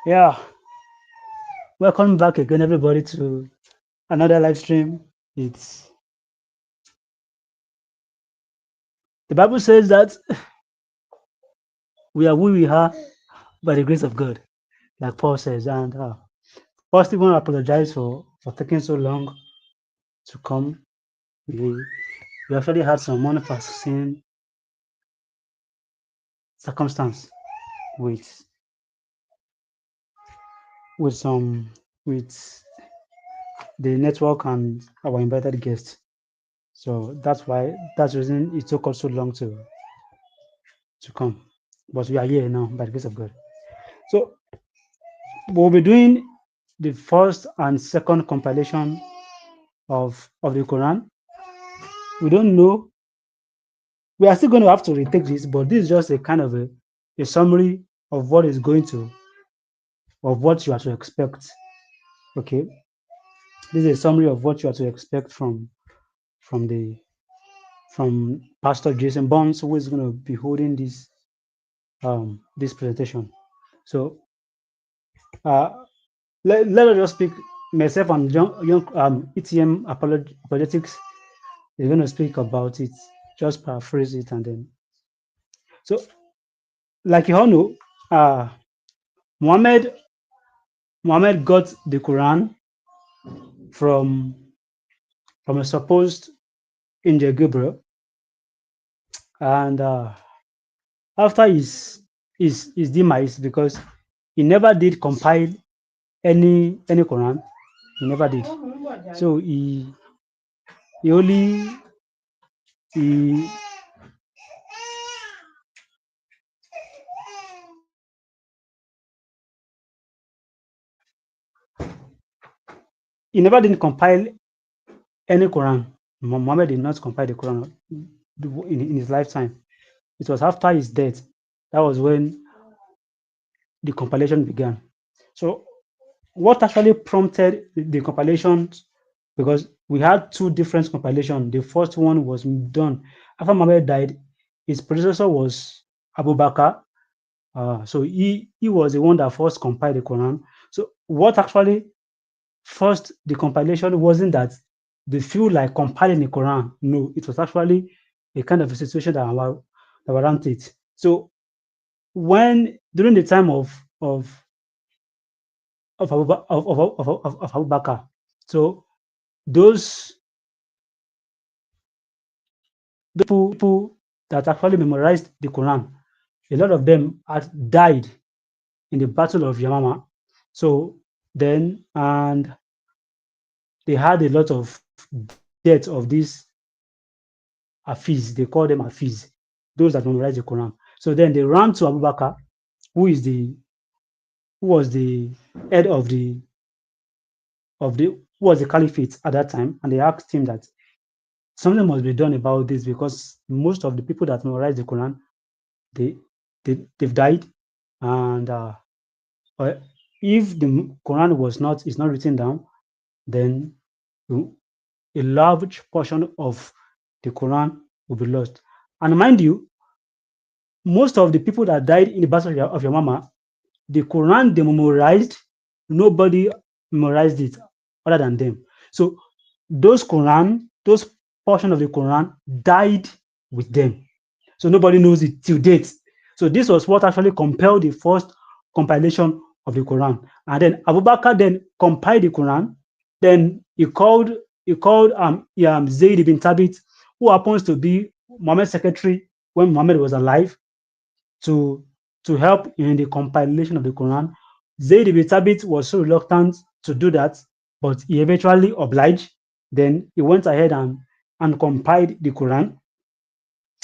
Yeah, welcome back again, everybody, to another live stream. It's the Bible says that we are who we are by the grace of God, like Paul says. And first, we want to apologize for taking so long to come. We actually had some unforeseen circumstance with with some with the network and our invited guests. So that's the reason it took us so long to come. But we are here now by the grace of God. So we'll be doing the first and second compilation of the Quran. We don't know. We are still going to have to retake this, but this is just a kind of a summary of what is going to of what you are to expect. Okay, this is a summary of what you are to expect from the from Pastor Jason Bonds, who is going to be holding this presentation. So uh, let us just speak. Myself and young ETM apologetics is going to speak about it, just paraphrase it, and then so like you all know, uh, Muhammad Muhammad got the Quran from from a supposed angel Gabriel, and after his demise, because he never did compile any Quran, he never did. So he only he he never did compile any Quran. Muhammad did not compile the Quran in his lifetime. It was after his death. That was when the compilation began. So what actually prompted the compilation? Because we had two different compilations. The first one was done after Muhammad died. His predecessor was Abu Bakr. So he was the one that first compiled the Quran. So what actually first the compilation wasn't that they feel like compiling the Quran. No, it was actually a kind of a situation that warranted it. So when during the time of Abu Bakr, so those people that actually memorized the Quran, a lot of them had died in the Battle of Yamama. So then, and they had a lot of deaths of these Hafiz. They call them Hafiz, those that memorize the Quran. So then they ran to Abu Bakr, who is the who was the head of the who was the caliphate at that time, and they asked him that something must be done about this because most of the people that memorize the Quran, they they've died, and uh, if the Quran was not is not written down, then a large portion of the Quran will be lost. And mind you, most of the people that died in the battle of Yamama, the Quran they memorized, nobody memorized it other than them. So those portion of the Quran died with them. So nobody knows it till date. So this was what actually compelled the first compilation of the Quran. And then Abu Bakr then compiled the Quran. Then he called Zayd ibn Thabit, who happens to be Muhammad's secretary when Muhammad was alive, to to help in the compilation of the Quran. Zayd ibn Thabit was so reluctant to do that, but he eventually obliged. Then he went ahead and compiled the Quran.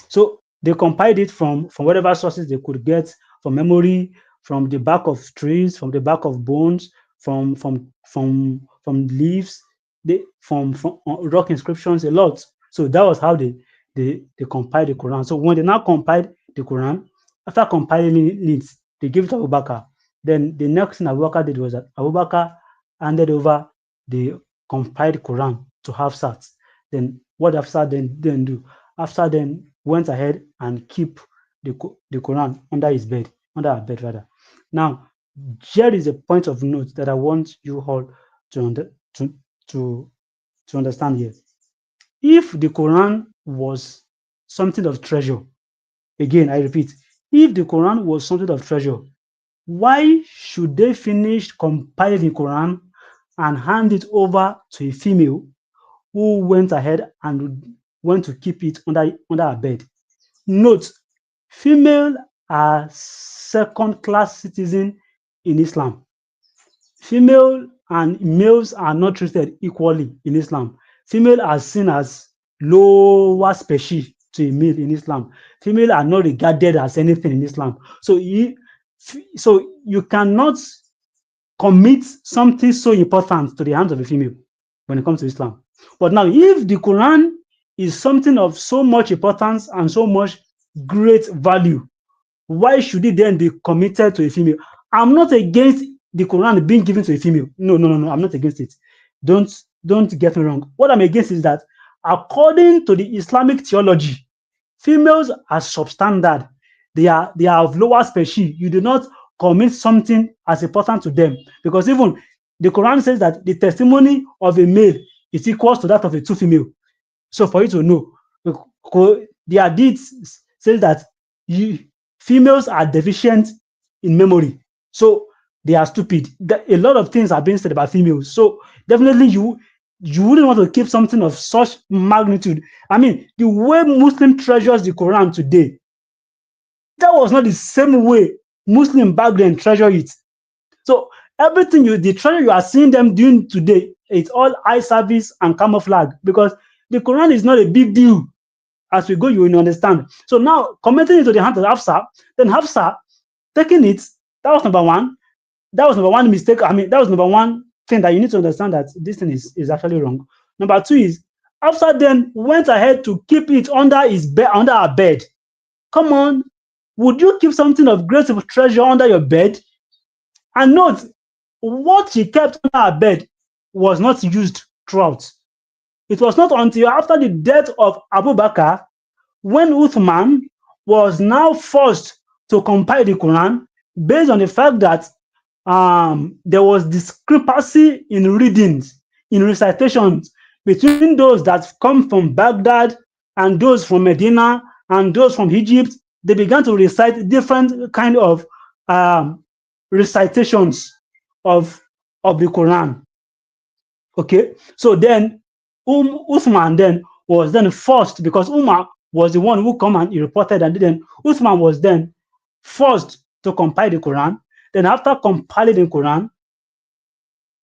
So they compiled it from whatever sources they could get, from memory, from the back of trees, from the back of bones, from leaves, from rock inscriptions, a lot. So that was how they compiled the Quran. So when they now compiled the Quran, after compiling it, they gave it to Abu Bakr. Then the next thing Abu Bakr did was that Abu Bakr handed over the compiled Quran to Hafsat. Then what Hafsat then do? After then went ahead and keep the Quran under his bed, under her bed rather. Now, Here is a point of note that I want you all to, to, to understand here. If the Quran was something of treasure, again, I repeat, if the Quran was something of treasure, why should they finish compiling the Quran and hand it over to a female who went ahead and went to keep it under her bed? Note, female are second-class citizen in Islam. Female and males are not treated equally in Islam. Female are seen as lower species to a male in Islam. Female are not regarded as anything in Islam. So you cannot commit something so important to the hands of a female when it comes to Islam. But now, if the Quran is something of so much importance and so much great value, why should it then be committed to a female? I'm not against the Quran being given to a female. No, no, no, no. I'm not against it. Don't get me wrong. What I'm against is that according to the Islamic theology, females are substandard. They are of lower species. You do not commit something as important to them, because even the Quran says that the testimony of a male is equal to that of a two female. So for you to know, the hadith says that you, females are deficient in memory, so they are stupid. A lot of things are being said about females. So definitely you wouldn't want to keep something of such magnitude. I mean, the way Muslim treasures the Quran today, that was not the same way Muslim back then treasure it. So everything the treasure you are seeing them doing today, it's all eye service and camouflage, because the Quran is not a big deal. As we go, you will understand. So now, committing into the hands of Hafsa, then Hafsa taking it, that was number one. That was number one mistake. I mean, that was number one thing that you need to understand, that this thing is actually wrong. Number two is, Hafsa then went ahead to keep it under under her bed. Come on, would you keep something of great treasure under your bed? And note, what she kept under her bed was not used throughout. It was not until after the death of Abu Bakr, when Uthman was now forced to compile the Quran based on the fact that there was discrepancy in readings, in recitations between those that come from Baghdad and those from Medina and those from Egypt. They began to recite different kind of recitations of the Quran. Okay, so then Uthman then was then forced, because Umar was the one who come and he reported, and then Uthman was then forced to compile the Quran. Then after compiling the Quran,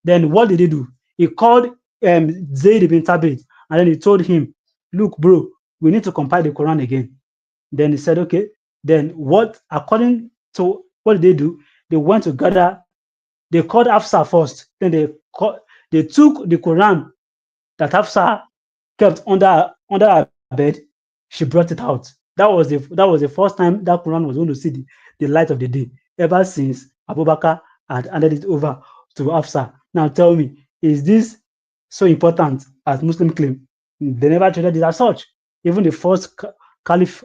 then what did he do? He called Zayd ibn Thabit, and then he told him, look, bro, we need to compile the Quran again. Then he said, okay. Then what, according to what did they do? They went to gather, they called Hafsa first. Then they took the Quran that Hafsa kept under her bed. She brought it out. That was the first time that Quran was going to see the light of the day, ever since Abu Bakr had handed it over to Hafsa. Now tell me, is this so important as Muslim claim? They never treated it as such. Even the first caliph,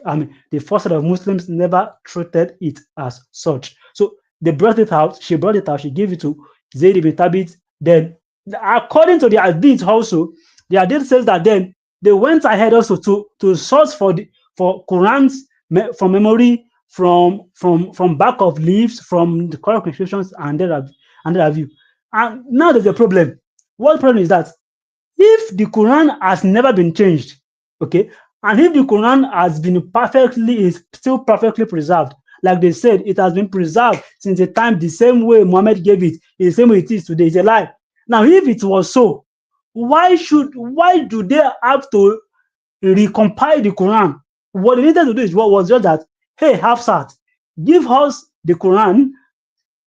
the first set of Muslims never treated it as such. So they brought it out. She brought it out. She gave it to Zayd ibn Thabit. Then, according to the hadith also, the hadith says that then they went ahead also to source for Qurans from memory, from back of leaves, from the Quran inscriptions, and their view. And now there's a problem. What problem is that if the Quran has never been changed, okay, and if the Quran has been is still perfectly preserved, like they said, it has been preserved since the time, the same way Muhammad gave it, the same way it is today, it's a lie. Now, if it was so, why do they have to recompile the Quran? What they needed to do is what was just that, hey, Hafsat, give us the Quran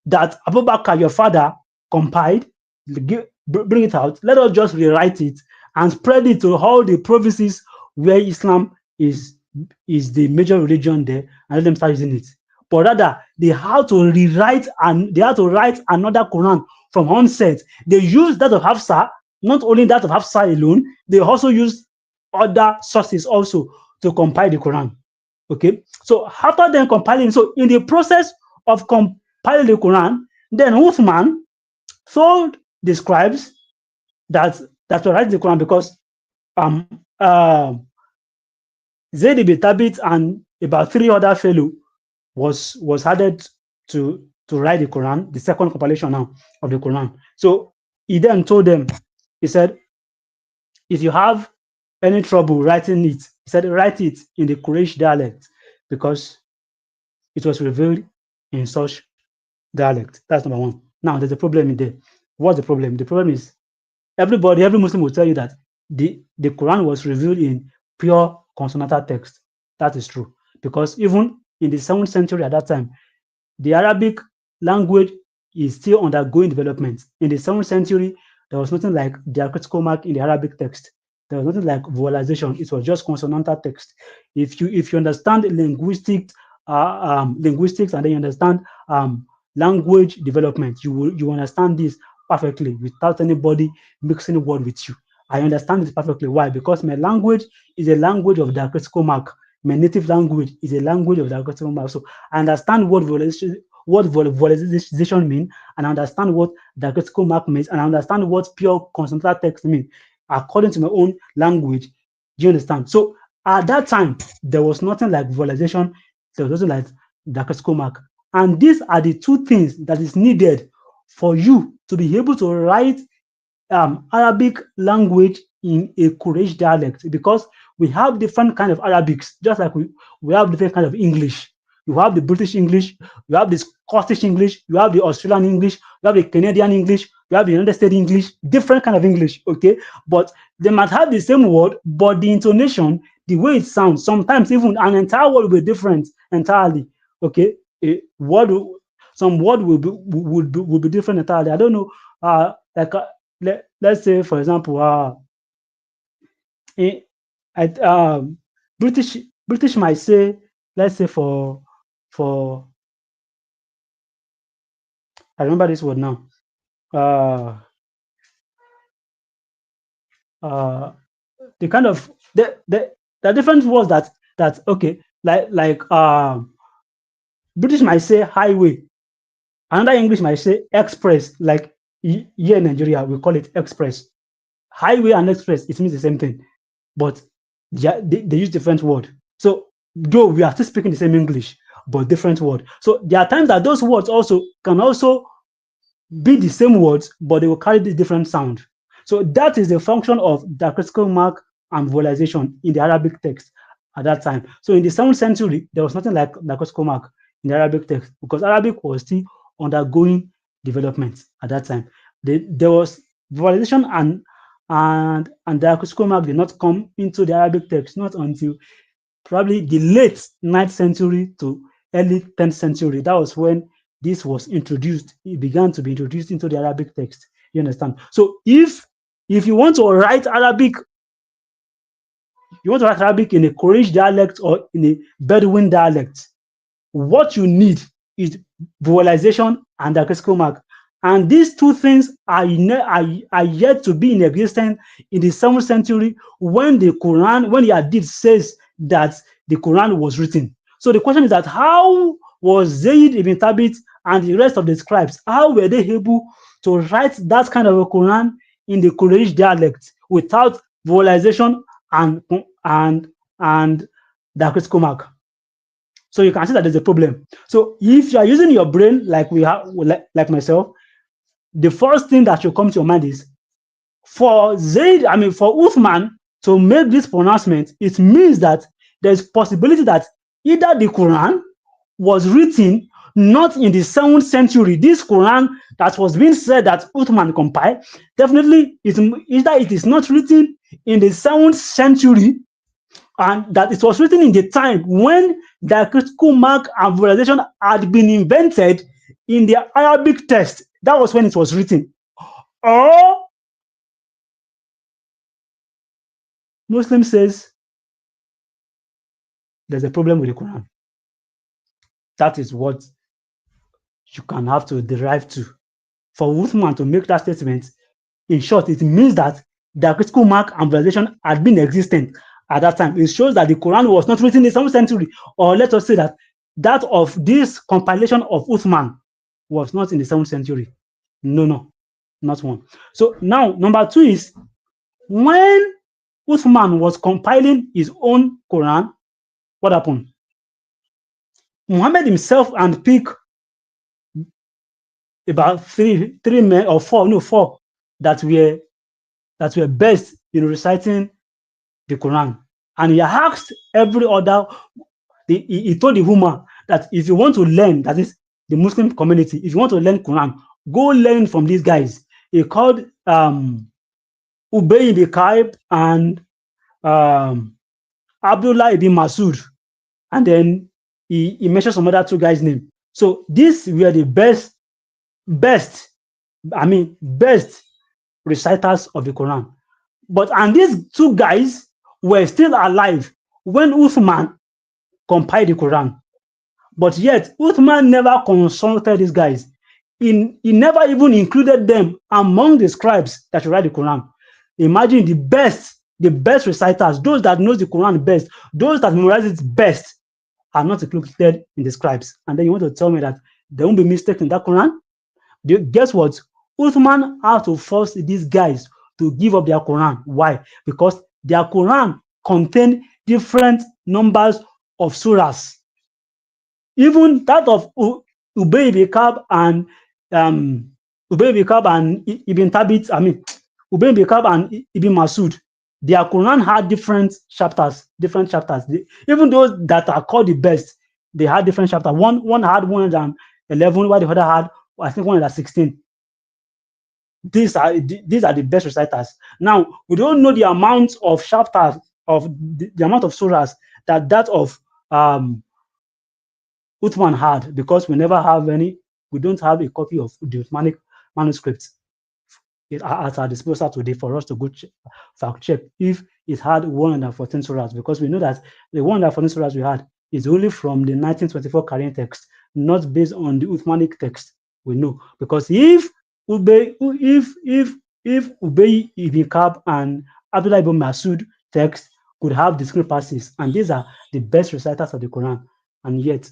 that Abu Bakr, your father, compiled, bring it out. Let us just rewrite it and spread it to all the provinces where Islam is the major religion there, and let them start using it. But rather, they had to rewrite and they had to write another Quran from onset. They used that of Hafsa, not only that of Hafsa alone, they also used other sources also to compile the Quran. Okay, so after then compiling, so in the process of compiling the Quran, Then Uthman told the scribes that to write the Quran because um um Zayd ibn Thabit and about three other fellow was added to write the Quran, the second compilation now of the Quran. So he then told them, he said, if you have any trouble writing it, he said, write it in the Quraysh dialect because it was revealed in such dialect. That's number one. Now there's a problem in there. What's the problem? The problem is every Muslim will tell you that the Quran was revealed in pure consonantal text. That is true. Because even in the 7th century at that time, the Arabic language is still undergoing development. In the 7th century, there was nothing like diacritical mark in the Arabic text. There was nothing like vowelization. It was just consonantal text. If you understand linguistics and then you understand language development, you understand this perfectly without anybody mixing word with you. I understand it perfectly. Why? Because my language is a language of diacritical mark. My native language is a language of diacritical mark. So I understand what vowelization means, and I understand what diacritical mark means, and I understand what pure consonantal text means according to my own language. Do you understand? So at that time, there was nothing like vowelization, there was nothing like diacritical mark. And these are the two things that is needed for you to be able to write Arabic language in a Quraysh dialect, because we have different kind of Arabics, just like we have different kind of English. You have the British English, you have the Scottish English, you have the Australian English, you have the Canadian English, you have the United States English, different kind of English, okay? But they might have the same word, but the intonation, the way it sounds, sometimes even an entire word will be different entirely, okay? A word, some word will be different entirely. I don't know, like let's say, for example, eh, at, British British might say, let's say for I remember this word now. Uh, uh, the kind of the different words that okay, British might say highway, another English might say express. Like here in Nigeria, we call it express. Highway and express, it means the same thing, but they use different word. So though we are still speaking the same English, but different word. So there are times that those words also can also be the same words, but they will carry the different sound. So that is the function of diacritical mark and vowelization in the Arabic text at that time. So in the 7th century, there was nothing like diacritical mark in the Arabic text because Arabic was still undergoing development at that time. There was vowelization and diacritical mark did not come into the Arabic text not until probably the late 9th century to early 10th century. That was when this was introduced. It began to be introduced into the Arabic text. You understand? So if you want to write Arabic, you want to write Arabic in a Quraysh dialect or in a Bedouin dialect, what you need is vowelization and diacritical mark. And these two things are yet to be in existence in the 7th century when the Quran, when the Hadith says that the Quran was written. So the question is that how was Zayd ibn Thabit and the rest of the scribes, how were they able to write that kind of a Quran in the Quraysh dialect without vowelization and diacritical mark? So you can see that there's a problem. So if you are using your brain like we have, like myself, the first thing that should come to your mind is for Uthman to make this pronouncement, it means that there's possibility that either the Quran was written not in the 7th century. This Quran that was being said that Uthman compiled, definitely either it is not written in the 7th century and that it was written in the time when diacritical mark and vowelization had been invented in the Arabic text. That was when it was written. Or Muslim says there's a problem with the Quran. That is what you can have to derive to. For Uthman to make that statement, in short, it means that diacritical mark and vowelization had been existent at that time. It shows that the Quran was not written in the 7th century, or let us say that of this compilation of Uthman was not in the 7th century. No, no, not one. So now, number two is when Uthman was compiling his own Quran, what happened? Muhammad himself handpicked about three men or four, no, four that were best in reciting the Quran. And he asked every other, he told the woman that if you want to learn, that is the Muslim community, if you want to learn Quran, go learn from these guys. He called Ubay ibn Ka'b and um, Abdullah ibn Masud, and then he mentioned some other two guys' name. So these were the best, best reciters of the Quran. And these two guys were still alive when Uthman compiled the Quran. But yet, Uthman never consulted these guys. He never even included them among the scribes that should write the Quran. Imagine the best reciters, those that knows the Quran best, those that memorize it best, are not included in the scribes. And then you want to tell me that there won't be mistakes in that Quran? Guess what? Uthman had to force these guys to give up their Quran. Why? Because their Quran contained different numbers of surahs. Even that of Ubay ibn Ka'b and Ibn Thabit, Ubay ibn Ka'b and Ibn Masud, their Quran had different chapters. Even those that are called the best, they had different chapters. One had 111, while the other had, I think, 116. These are the best reciters. Now, we don't know the amount of chapters of the amount of surahs that of Uthman had, because we never have any. We don't have a copy of the Uthmanic manuscript at our disposal today for us to go fact check if it had 114 surahs, because we know that the 114 surahs we had is only from the 1924 Korean text, not based on the Uthmanic text. We know, because if Ubay ibn Ka'b and Abdullah ibn Masud text could have discrepancies, and these are the best reciters of the Quran, and yet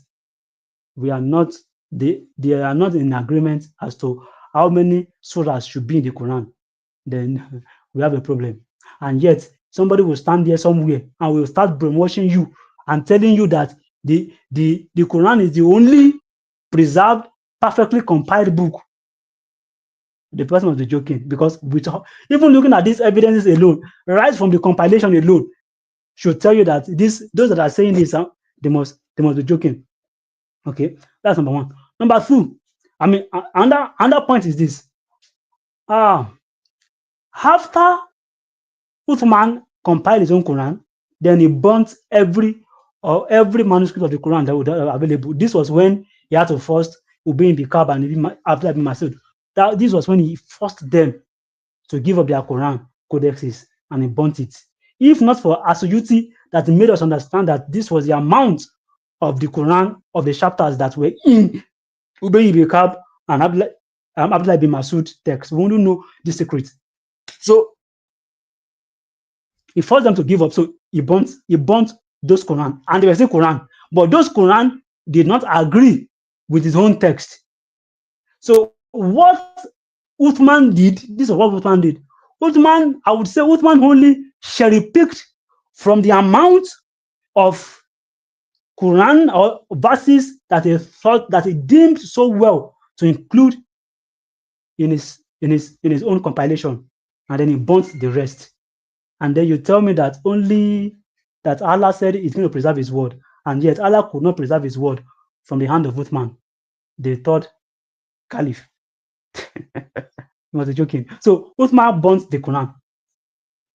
we are not, they are not in agreement as to how many surahs should be in the Quran, then we have a problem. And yet somebody will stand there somewhere and will start brainwashing you and telling you that the Quran is the only preserved, perfectly compiled book. The person was joking, because even looking at these evidences alone, right from the compilation alone, should tell you that those that are saying this, they must be joking. Okay, that's number one. Number two, another point is this. After Uthman compiled his own Quran, then he burnt every manuscript of the Quran that was available. This was when he had to force Ubay ibn Ka'b and Abdullah ibn Masud. This was when he forced them to give up their Quran codexes, and he burnt it. If not for Asuyuti, that made us understand that this was the amount of the Quran, of the chapters that were in Ubay ibn Ka'b and Abdullah ibn Masud text, we wouldn't know the secret. So he forced them to give up. So he burnt those Quran, and they were still Quran, but those Quran did not agree with his own text. So what Uthman did, this is what Uthman did. I would say Uthman only cherry-picked from the amount of Quran or verses that he thought, that he deemed so well to include in his own compilation, and then he burnt the rest. And then you tell me that only that Allah said he's going to preserve his word, and yet Allah could not preserve his word from the hand of Uthman, the third caliph. He was joking. So Uthman burnt the Quran.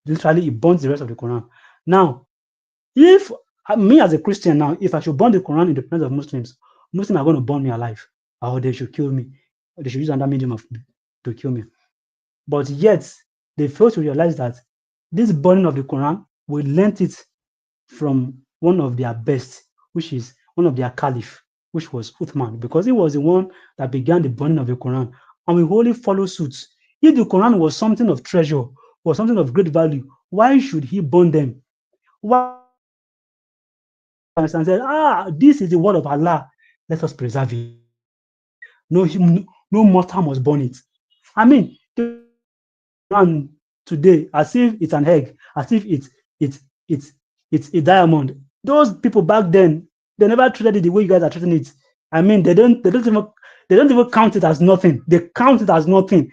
Literally, he burnt the rest of the Quran. Now, if me as a Christian now, if I should burn the Quran in the presence of Muslims are going to burn me alive, or they should kill me. They should use another medium to kill me. But yet, they fail to realize that this burning of the Quran, we learnt it from one of their best, which is one of their caliph, which was Uthman, because he was the one that began the burning of the Quran, and we wholly follow suit. If the Quran was something of treasure, or something of great value, why should he burn them? Why and said, this is the word of Allah, let us preserve it. no mortal must burn it. I mean, the way we treat the Quran today, as if it's an egg, as if it's it's it's a diamond. Those people back then, they never treated it the way you guys are treating it. I mean, they don't even count it as nothing. They count it as nothing.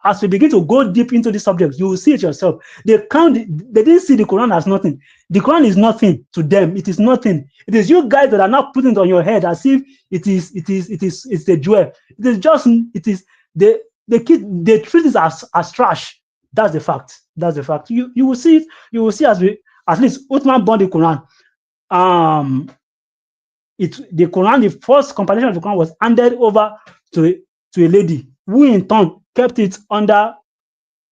As we begin to go deep into the subject, you will see it yourself. They didn't see the Quran as nothing. The Quran is nothing to them. It is nothing. It is you guys that are not putting it on your head as if it's a jewel. It is just, it is, they treat it as trash. That's the fact. That's the fact. You will see it, you will see as we, at least Uthman burned the Quran. Um, the Quran, the first compilation of the Quran was handed over to a lady who in turn kept it under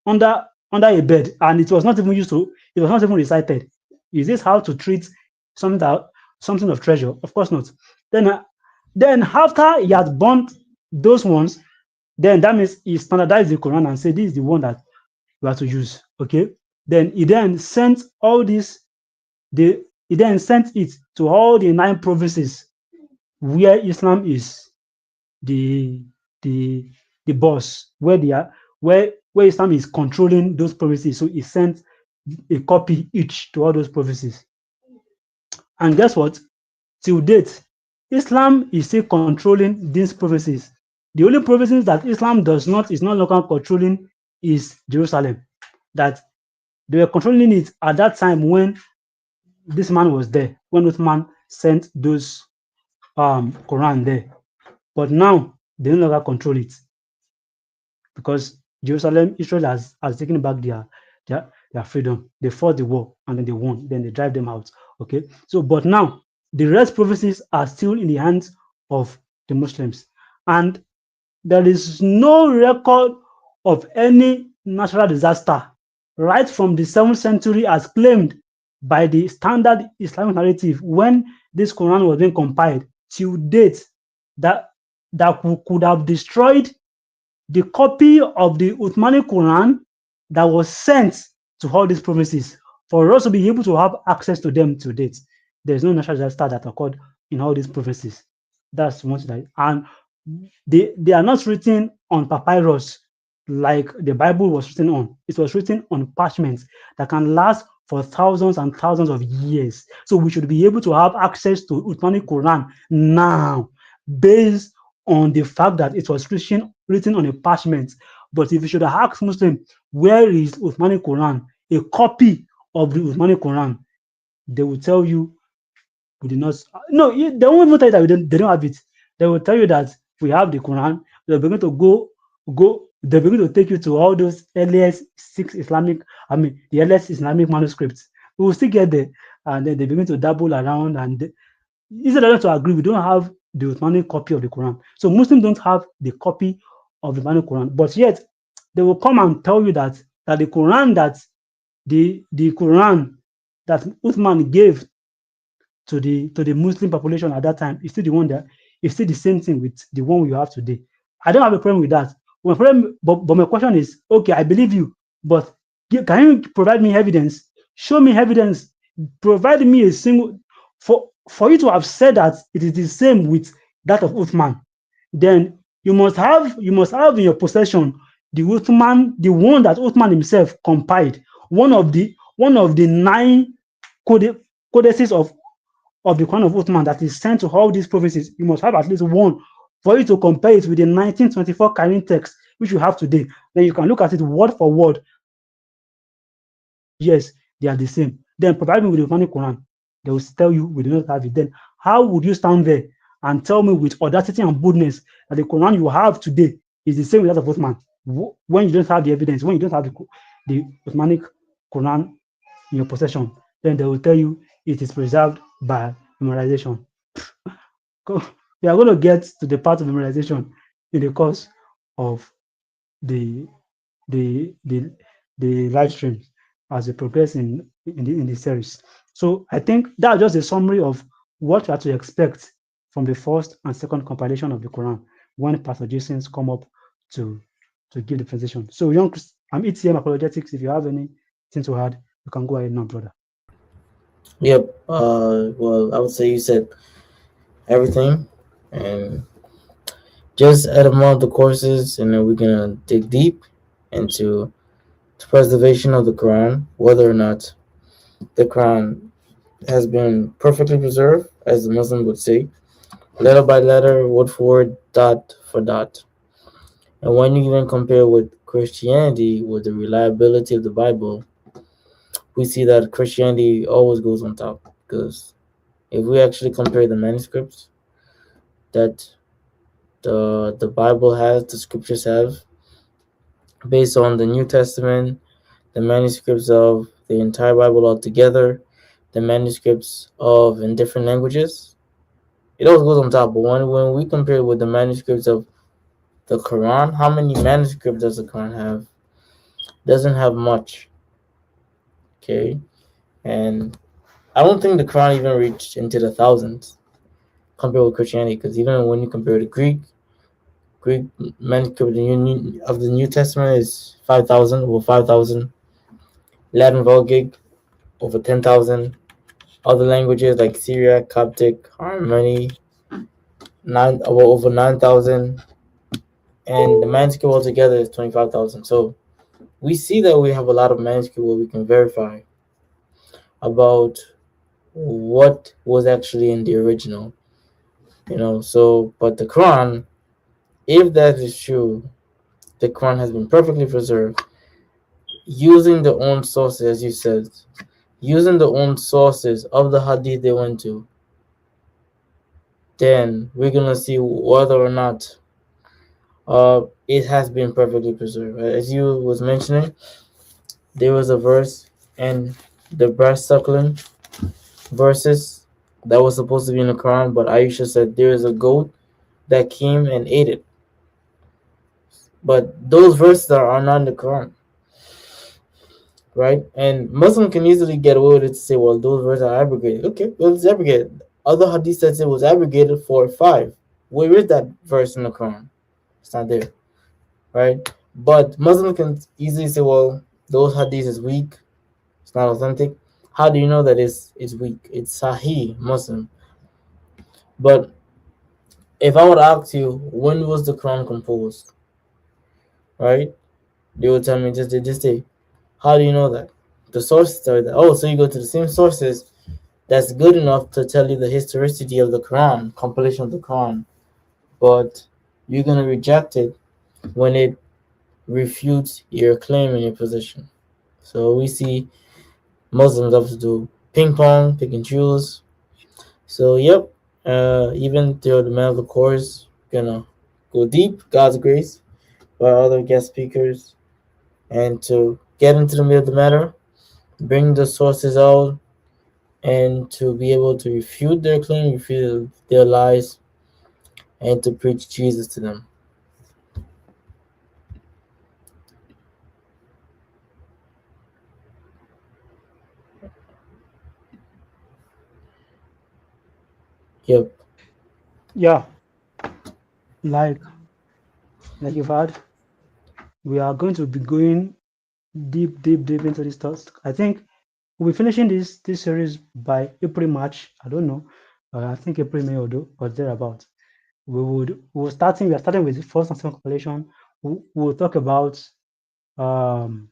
a bed, and it was not even used to, it was not even recited. Is this how to treat something that, something of treasure? Of course not. Then then after he had burnt those ones, then that means he standardized the Quran and said this is the one that we have to use. Okay. Then he then sent all this, he then sent it to all the 9 provinces where Islam is the the the boss, where they are, where Islam is controlling those provinces. So he sent a copy each to all those provinces. And guess what? Till date, Islam is still controlling these provinces. The only provinces that Islam does not, is no longer controlling, is Jerusalem. That they were controlling it at that time when this man was there, when Uthman sent those Quran there. But now they no longer control it, because Jerusalem, Israel has taken back their freedom. They fought the war and then they won. Then they drive them out. Okay. So, but now the rest provinces are still in the hands of the Muslims, and there is no record of any natural disaster right from the 7th century as claimed by the standard Islamic narrative when this Quran was being compiled till date that could have destroyed the copy of the Uthmani Quran that was sent to all these provinces for us to be able to have access to them to date. There's no natural disaster that occurred in all these provinces. That's one thing. And they are not written on papyrus like the Bible was written on. It was written on parchments that can last for thousands and thousands of years. So we should be able to have access to Uthmani Quran now based on the fact that it was written on a parchment. But if you should ask Muslim, where is Uthmani Quran, a copy of the Uthmani Quran, they will tell you we did not. No, they won't even tell you that they don't have it. They will tell you that we have the Quran. They're going to they're going to take you to all those earliest the earliest Islamic manuscripts. We will still get there, and then they begin to dabble around, and instead of them to agree, we don't have the Uthmani copy of the Quran. So Muslims don't have the copy of the Uthmani Quran, but yet they will come and tell you that the Quran the Quran that Uthman gave to the Muslim population at that time is still the one that is still the same thing with the one we have today. I don't have a problem with that. But my question is, okay, I believe you, but can you provide me evidence? Show me evidence. Provide me a single for you to have said that it is the same with that of Uthman. Then you must have in your possession the the one that Uthman himself compiled, one of the 9 codices of the Quran of Uthman that is sent to all these provinces. You must have at least one for you to compare it with the 1924 Quran text, which you have today. Then you can look at it word for word. Yes, they are the same. Then provide me with the Uthmani Quran. They will tell you we do not have it. Then how would you stand there and tell me with audacity and boldness that the Quran you have today is the same with that of Uthman when you don't have the evidence, when you don't have the Uthmanic Quran in your possession? Then they will tell you it is preserved by memorization. We are going to get to the part of memorization in the course of the the the, the live stream as we progress in the series. So I think that's just a summary of what you have to expect from the first and second compilation of the Quran when Pastor Jason's come up to give the presentation. So young, I'm ETM Apologetics. If you have anything to add, you can go ahead now, brother. Yep. Well, I would say you said everything, and just add among the courses, and then we're gonna dig deep into the preservation of the Quran, whether or not the Quran has been perfectly preserved, as the Muslim would say, letter by letter, word for word, dot for dot. And when you even compare with Christianity, with the reliability of the Bible, we see that Christianity always goes on top. Because if we actually compare the manuscripts that the Bible has, the scriptures have, based on the New Testament, the manuscripts of the entire Bible altogether, the manuscripts of in different languages, it always goes on top. But when we compare it with the manuscripts of the Quran, how many manuscripts does the Quran have? Doesn't have much. Okay, and I don't think the Quran even reached into the thousands compared with Christianity, because even when you compare the Greek manuscript of the New Testament is 5,000, over 5,000. Latin Vulgate over 10,000. Other languages like Syriac, Coptic, Armeni, over 9,000, and the manuscript altogether is 25,000. So we see that we have a lot of manuscript where we can verify about what was actually in the original. So but the Quran, if that is true, the Quran has been perfectly preserved using the own sources, as you said, using the own sources of the hadith they went to. Then we're gonna see whether or not it has been perfectly preserved. As you was mentioning, there was a verse in the breast suckling verses that was supposed to be in the Quran, but Aisha said there is a goat that came and ate it. But those verses are not in the Quran, right? And Muslim can easily get away with it to say, well, those verses are abrogated. Okay, well, it's abrogated. Other hadith says it was abrogated for 5. Where is that verse in the Quran? It's not there, right? But Muslim can easily say, well, those hadith is weak. It's not authentic. How do you know that it's weak? It's Sahih Muslim. But if I would ask you, when was the Quran composed, right? They would tell me just this day. How do you know that? The sources tell you that. Oh, so you go to the same sources that's good enough to tell you the historicity of the Quran, compilation of the Quran, but you're gonna reject it when it refutes your claim and your position. So we see Muslims have to do ping pong, pick and choose. So yep, even through the middle of the course, gonna go deep, God's grace, by other guest speakers, and to get into the middle of the matter, bring the sources out, and to be able to refute their claim, refute their lies, and to preach Jesus to them. Yep. Yeah, like you've had, we are going to be going deep into this stuff. I think we'll be finishing this series by April, March. I don't know. I think April, May or do, or thereabout. We are starting with the first and second compilation. We'll talk about um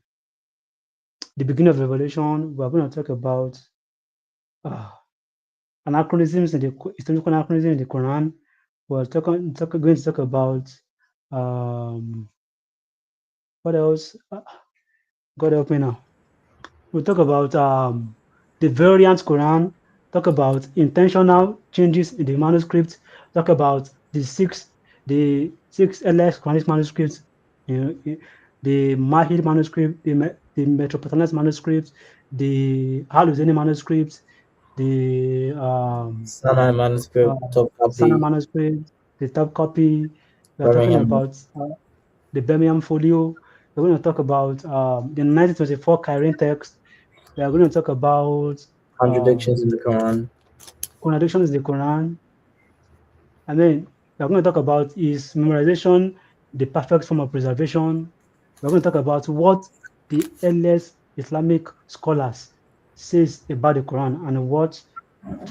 the beginning of Revelation. We're going to talk about uh, anachronisms in the historical anachronism in the Quran. Going to talk about um what else? God help me now. We'll talk about the variant Quran, talk about intentional changes in the manuscript, talk about the six LX Quranic manuscripts, you know, the Mahid manuscript, the Metropolitan manuscript, the Al-Husayni manuscript, the Sinai uh, manuscript, top Sana copy, manuscript, the top copy. We are talking Birmingham about the Birmingham folio. We're going to talk about the 1924 Kyrene text. We are going to talk about contradictions in the Quran. contradictions in the Quran. I mean, we are going to talk about is memorization the perfect form of preservation. We're going to talk about what the earliest Islamic scholars says about the Quran and what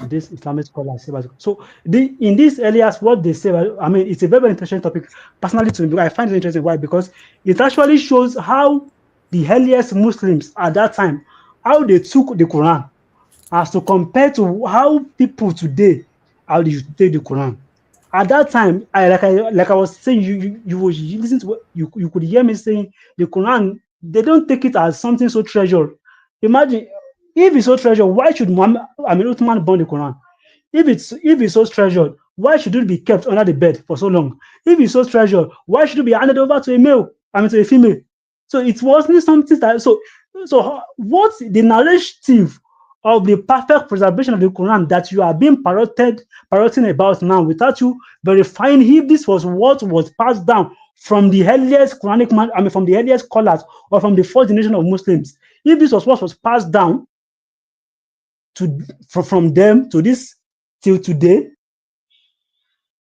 This Islamic scholars say about it. So in these areas, what they say, I mean, it's a very, very interesting topic. Personally, to me, I find it interesting. Why? Because it actually shows how the earliest Muslims at that time, how they took the Quran as to compare to how people today how they take the Quran. At that time, like I was saying, you listen to what you could hear me saying the Quran. They don't take it as something so treasured. Imagine if it's so treasured, why should Muhammad, I mean, Uthman burn the Quran? If it's so treasured, why should it be kept under the bed for so long? If it's so treasured, why should it be handed over to a male? I mean, to a female. So it wasn't something that. So what the narrative of the perfect preservation of the Quran that you are being parroting about now, without you verifying if this was what was passed down from the earliest Quranic man, I mean, from the earliest scholars or from the fourth generation of Muslims, if this was what was passed down to from them to this till today,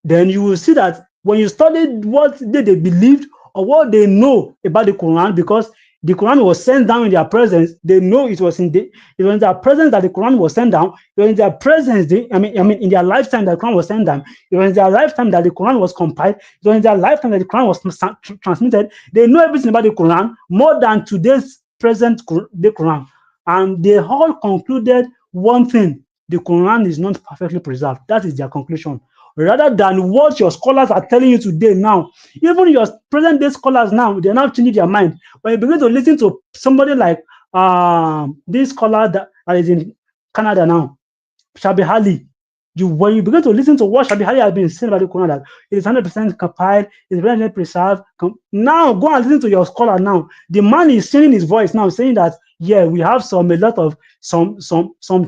then you will see that when you study what they believed or what they know about the Quran, because the Quran was sent down in their presence, they know it was in their presence that the Quran was sent down. It was in their presence, I mean, in their lifetime that the Quran was sent down. It was in their lifetime that the Quran was compiled. It was in their lifetime that the Quran was transmitted. They know everything about the Quran more than today's present the Quran, and they all concluded one thing: the Quran is not perfectly preserved. That is their conclusion, rather than what your scholars are telling you today now. Even your present day scholars now, they're now changing their mind. When you begin to listen to somebody like this scholar that is in Canada now, Shabi Ali, when you begin to listen to what Shabi Ali has been saying about the Quran, that it is 100% compiled, it's 100% preserved. Now go and listen to your scholar now. The man is changing his voice now, saying that yeah, we have a lot of some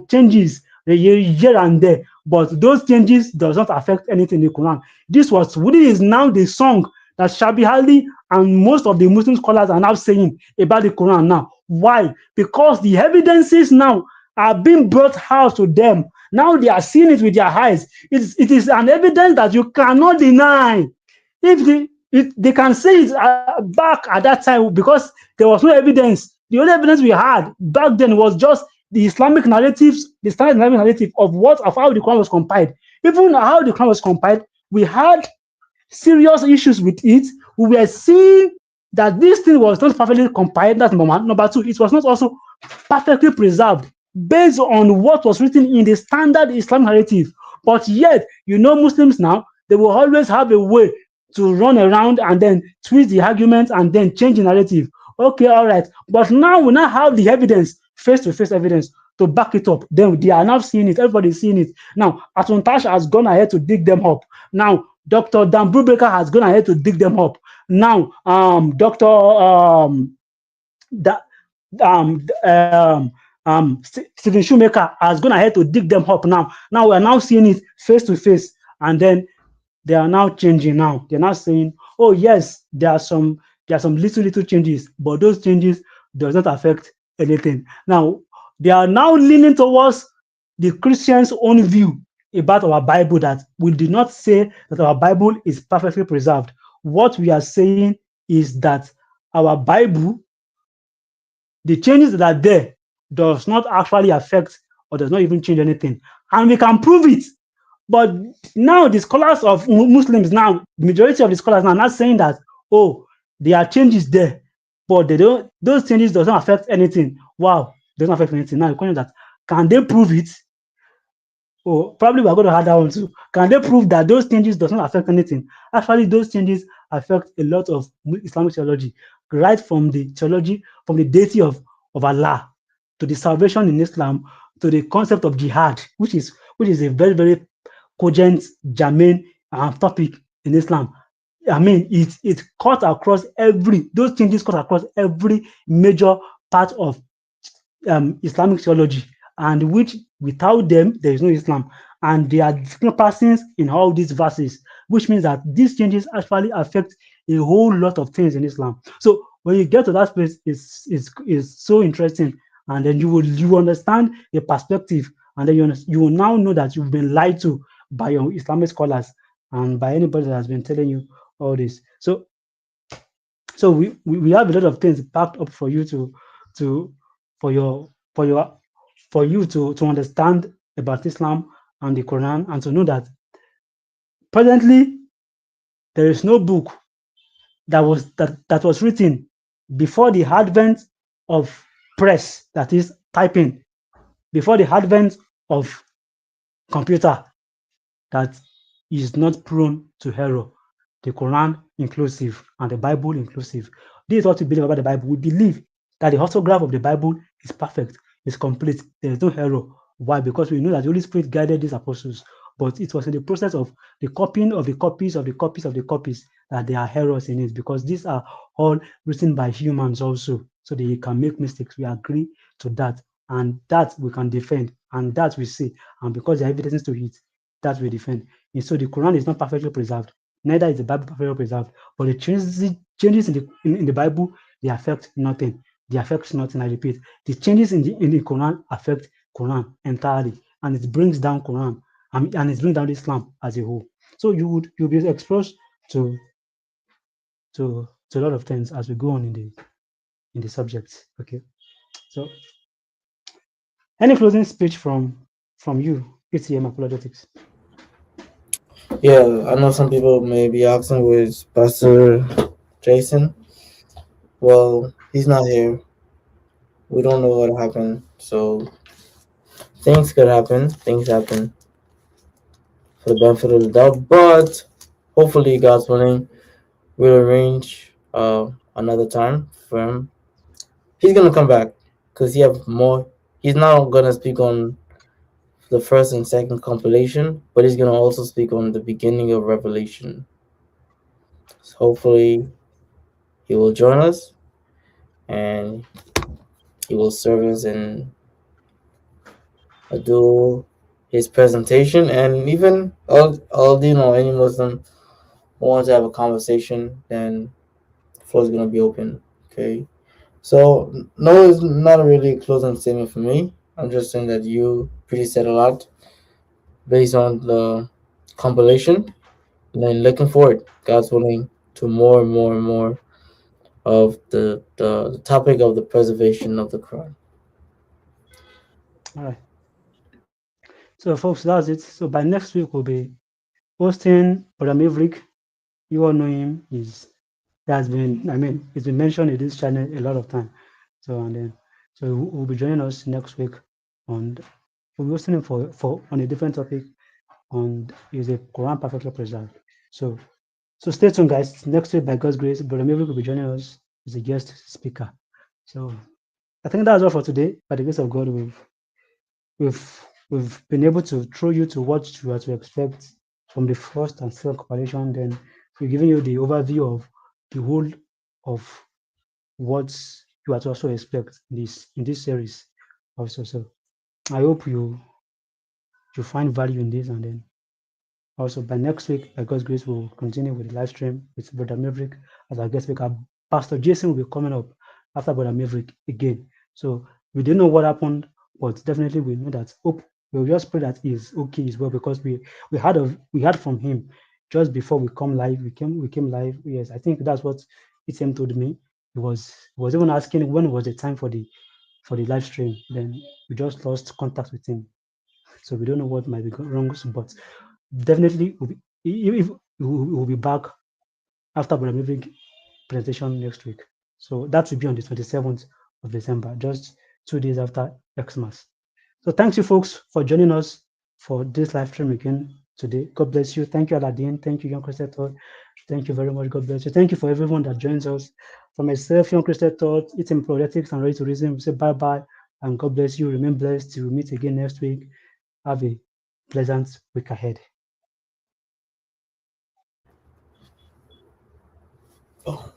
changes here and there, but those changes does not affect anything in the Quran. This is now the song that Shabi Ali and most of the Muslim scholars are now saying about the Quran now. Why? Because the evidences now are being brought out to them. Now they are seeing it with their eyes. It is an evidence that you cannot deny. They can say it back at that time because there was no evidence. The only evidence we had back then was just the Islamic narratives, the standard Islamic narrative of how the Quran was compiled. Even how the Quran was compiled, we had serious issues with it. We were seeing that this thing was not perfectly compiled. That's number one. Number two, it was not also perfectly preserved based on what was written in the standard Islam narrative. But yet, Muslims now, they will always have a way to run around and then twist the argument and then change the narrative. Okay, all right. But now we now have the evidence, face-to-face evidence, to back it up. Then they are now seeing it. Everybody's seeing it. Now, Atuntash has gone ahead to dig them up. Now, Dr. Dan Brubaker has gone ahead to dig them up. Now, Dr. Da, Stephen Shoemaker has gone ahead to dig them up now. Now we are now seeing it face to face, and then they are now changing. Now they're now saying, "Oh yes, there are some little changes, but those changes does not affect anything." Now they are now leaning towards the Christians' own view about our Bible, that we did not say that our Bible is perfectly preserved. What we are saying is that our Bible, the changes that are there, does not actually affect or does not even change anything. And we can prove it. But now the scholars of Muslims now, the majority of the scholars now are not saying that, oh, there are changes there, but those changes does not affect anything. Wow, doesn't affect anything. Now the question is that, can they prove it? Oh, probably we're going to add that one too. Can they prove that those changes does not affect anything? Actually, those changes affect a lot of Islamic theology, right from the theology, from the deity of Allah, to the salvation in Islam, to the concept of jihad, which is a very, very cogent, germane topic in Islam. I mean, it cut across those changes cut across every major part of Islamic theology, and which without them there is no Islam. And there are discrepancies in all these verses, which means that these changes actually affect a whole lot of things in Islam. So when you get to that place, it's so interesting, and then you understand the perspective, and then you will now know that you've been lied to by your Islamic scholars and by anybody that has been telling you all this. So we have a lot of things backed up for you to for your for you to understand about Islam and the Quran, and to know that presently there is no book that was written before the advent of press, that is typing, before the advent of computer, that is not prone to error. The Quran inclusive and the Bible inclusive. This is what we believe about the Bible. We believe that the orthograph of the Bible is perfect, is complete. There is no error. Why? Because we know that the Holy Spirit guided these apostles, but it was in the process of the copying of the copies of the copies of the copies that there are errors in it, because these are all written by humans also, so they can make mistakes. We agree to that, and that we can defend, and that we see, and because there are evidences to it, that we defend. And so the Quran is not perfectly preserved, neither is the Bible perfectly preserved. But the changes in the Bible, they affect nothing. They affect nothing. I repeat, the changes in the Quran affect Quran entirely, and it brings down Quran, and it brings down Islam as a whole. So you'll be exposed to to a lot of things as we go on in the subject. Okay. So any closing speech from you, PTM apologetics? Yeah, I know some people may be asking with Pastor Jason. Well, he's not here. We don't know what happened. So things could happen. Things happen for the benefit of the doubt. But hopefully, God's willing, we'll arrange another time for him. He's gonna come back because he have more. He's not gonna speak on the first and second compilation, but he's gonna also speak on the beginning of Revelation. So hopefully, he will join us and he will serve us and do his presentation. And even all any Muslim who wants to have a conversation, then the floor is gonna be open. Okay. So no, it's not really a closing statement for me. I'm just saying that you pretty said a lot based on the compilation, and then looking forward, God's willing, to more and more and more of the topic of the preservation of the Quran. All right. So folks, that's it. So by next week we'll be hosting Brother Maverick. You all know him. He's been mentioned in this channel a lot of time. So and then so will be joining us next week on we'll be hosting him for on a different topic on is the Quran perfectly preserved. So so stay tuned guys. Next week by God's grace, Brother Maverick will be joining us as a guest speaker. So I think that's all for today. By the grace of God, we've been able to throw you to what you are to expect from the first and second compilation. Then we're giving you the overview of the whole of what you are to also expect in this series also. So I hope you find value in this, and then also by next week, by God's grace, we'll continue with the live stream with Brother Maverick as our guest speaker. Pastor Jason will be coming up after Brother Maverick again. So we didn't know what happened, but definitely we know that hope. We'll just pray that he's okay as well, because we heard from him just before we come live. We came live. Yes, I think that's what Item told me. He was even asking when was the time for the live stream. Then we just lost contact with him. So we don't know what might be wrong, but definitely we'll be back after Brother Maverick presentation next week. So that will be on the 27th of December, just 2 days after Xmas. So thanks you folks for joining us for this live stream again today. God bless you. Thank you, Aladdin. Thank you, Young Christian Thought. Thank you very much. God bless you. Thank you for everyone that joins us. For myself, Young Christian Thought, it's in Politics and Ready to Reason. We say bye bye and God bless you. Remain blessed. Till we meet again next week. Have a pleasant week ahead. Oh.